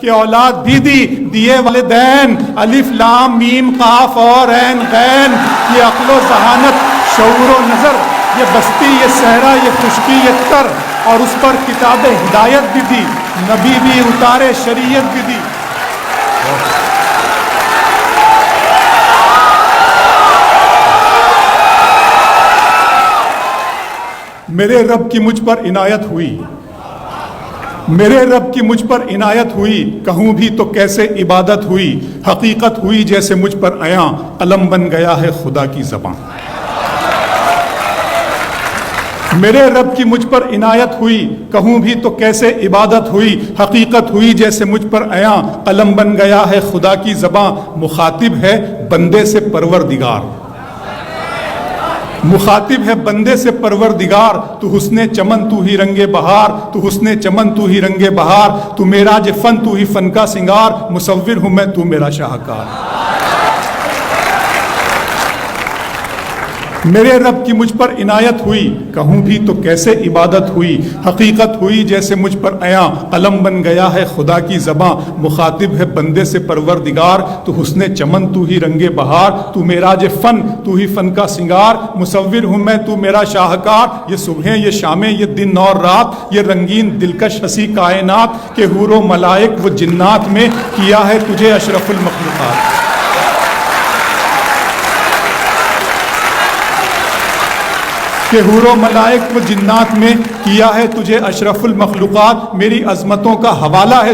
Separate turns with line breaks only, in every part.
کہ اولاد بھی دی دیے والدین، الف لام میم قاف اور عین غین، یہ عقل و ذہانت شعور و نظر، یہ بستی یہ صحرا یہ خشکی یہ تر، اور اس پر کتاب ہدایت بھی دی، نبی بھی اتارے شریعت بھی دی۔ میرے رب کی مجھ پر عنایت ہوئی، میرے رب کی مجھ پر عنایت ہوئی، کہوں بھی تو کیسے عبادت ہوئی، حقیقت ہوئی جیسے مجھ پر عیاں، قلم بن گیا ہے خدا کی زبان۔ میرے رب کی مجھ پر عنایت ہوئی، کہوں بھی تو کیسے عبادت ہوئی، حقیقت ہوئی جیسے مجھ پر عیاں، قلم بن گیا ہے خدا کی زبان۔ مخاطب ہے بندے سے پروردگار، مخاطب ہے بندے سے پروردگار، تو حسن چمن تو ہی رنگ بہار، تو حسن چمن تو ہی رنگ بہار، تو معراج فن تو ہی فن کا سنگار، مصور ہوں میں تو میرا شاہکار۔ میرے رب کی مجھ پر عنایت ہوئی، کہوں بھی تو کیسے عبادت ہوئی، حقیقت ہوئی جیسے مجھ پر عیاں، قلم بن گیا ہے خدا کی زباں۔ مخاطب ہے بندے سے پروردگار، تو حسن چمن تو ہی رنگ بہار، تو معراج فن تو ہی فن کا سنگار، مصور ہوں میں تو میرا شاہکار۔ یہ صبحیں یہ شامیں یہ دن اور رات، یہ رنگین دلکش ہنسی کائنات، کہ حور و ملائک و جنات میں کیا ہے تجھے اشرف المخلوقات۔ کہ حور و ملائک و جنات میں کیا ہے تجھے اشرف المخلوقات۔ میری عظمتوں کا حوالہ ہے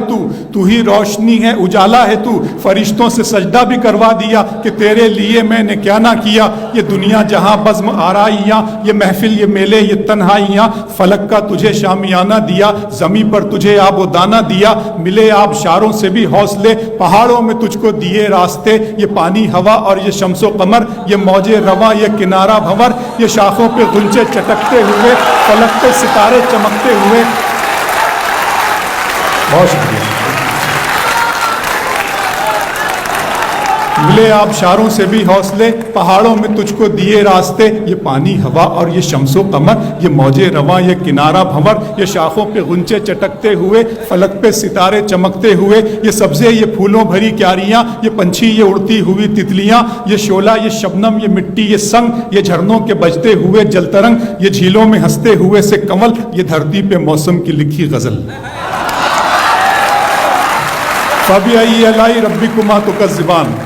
تو ہی روشنی ہے اجالا ہے تو، فرشتوں سے سجدہ بھی کروا دیا کہ تیرے لیے میں نے کیا نہ کیا۔ یہ دنیا جہاں بزم آرائیاں، یہ محفل یہ میلے یہ تنہائیاں، فلک کا تجھے شامیانہ دیا، زمین پر تجھے آب و دانہ دیا، ملے آبشاروں سے بھی حوصلے، پہاڑوں میں تجھ کو دیے راستے، یہ پانی ہوا اور یہ شمس و قمر، یہ موج رواں یہ کنارہ بھنور، یہ شاخوں پہ غنچے چٹکتے ہوئے، فلک پہ ستارے چمکتے ہوئے۔ بہت شکریہ۔ ملے آبشاروں سے بھی حوصلے، پہاڑوں میں تجھ کو دیے راستے، یہ پانی ہوا اور یہ شمس و قمر، یہ موج رواں یہ کنارہ بھنور، یہ شاخوں پہ غنچے چٹکتے ہوئے، فلک پہ ستارے چمکتے ہوئے، یہ سبزے یہ پھولوں بھری کیاریاں، یہ پنچھی یہ اڑتی ہوئی تتلیاں، یہ شعلہ یہ شبنم یہ مٹی یہ سنگ، یہ جھرنوں کے بجتے ہوئے جل ترنگ، یہ جھیلوں میں ہنستے ہوئے سے کمل، یہ دھرتی پہ موسم کی لکھی غزل۔ فَبِأَيِّ آلَاءِ رَبِّكُمَا تُكَذِّبَانِ،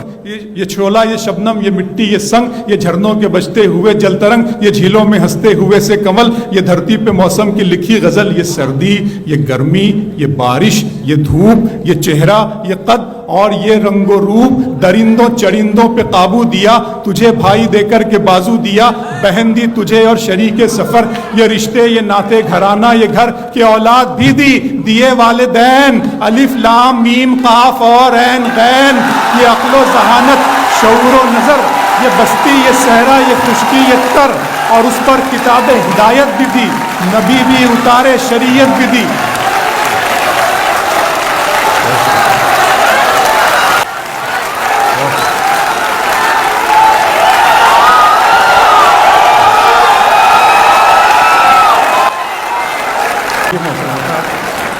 یہ شعلہ یہ شبنم یہ مٹی یہ سنگ، یہ جھرنوں کے بجتے ہوئے جل ترنگ، یہ جھیلوں میں ہنستے ہوئے سے کمل، یہ دھرتی پہ موسم کی لکھی غزل۔ یہ سردی یہ گرمی یہ بارش یہ دھوپ یہ چہرہ یہ قد اور یہ رنگ و روپ، درندوں چرندوں پہ قابو دیا، تجھے بھائی دے کر کے بازو دیا، بہن دی تجھے اور شریک سفر، یہ رشتے یہ ناتے گھرانہ یہ گھر، کہ اولاد بھی دی دیے والدین، الف لام میم قاف اور عین غین، یہ عقل و ذہانت شعور و نظر، یہ بستی یہ صحرا یہ خشکی یہ تر، اور اس پر کتاب ہدایت بھی دی، نبی بھی اتارے شریعت بھی دی۔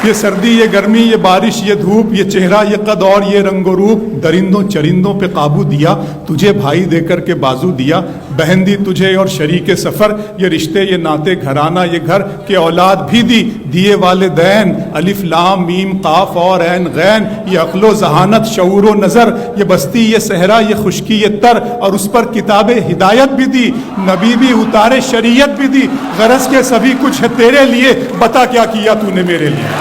یہ سردی یہ گرمی یہ بارش یہ دھوپ، یہ چہرہ یہ قد اور یہ رنگ و روپ، درندوں چرندوں پہ قابو دیا، تجھے بھائی دے کر کے بازو دیا، بہن دی تجھے اور شریک سفر، یہ رشتے یہ ناتے گھرانہ یہ گھر، کہ اولاد بھی دی دیے والدین، الف لام میم قاف اور عین غین، یہ عقل و ذہانت شعور و نظر، یہ بستی یہ صحرا یہ خشکی یہ تر، اور اس پر کتاب ہدایت بھی دی، نبی بھی اتارے شریعت بھی دی۔ غرض کے سبھی کچھ ہے تیرے لیے، بتا کیا کیا تو نے میرے لیے۔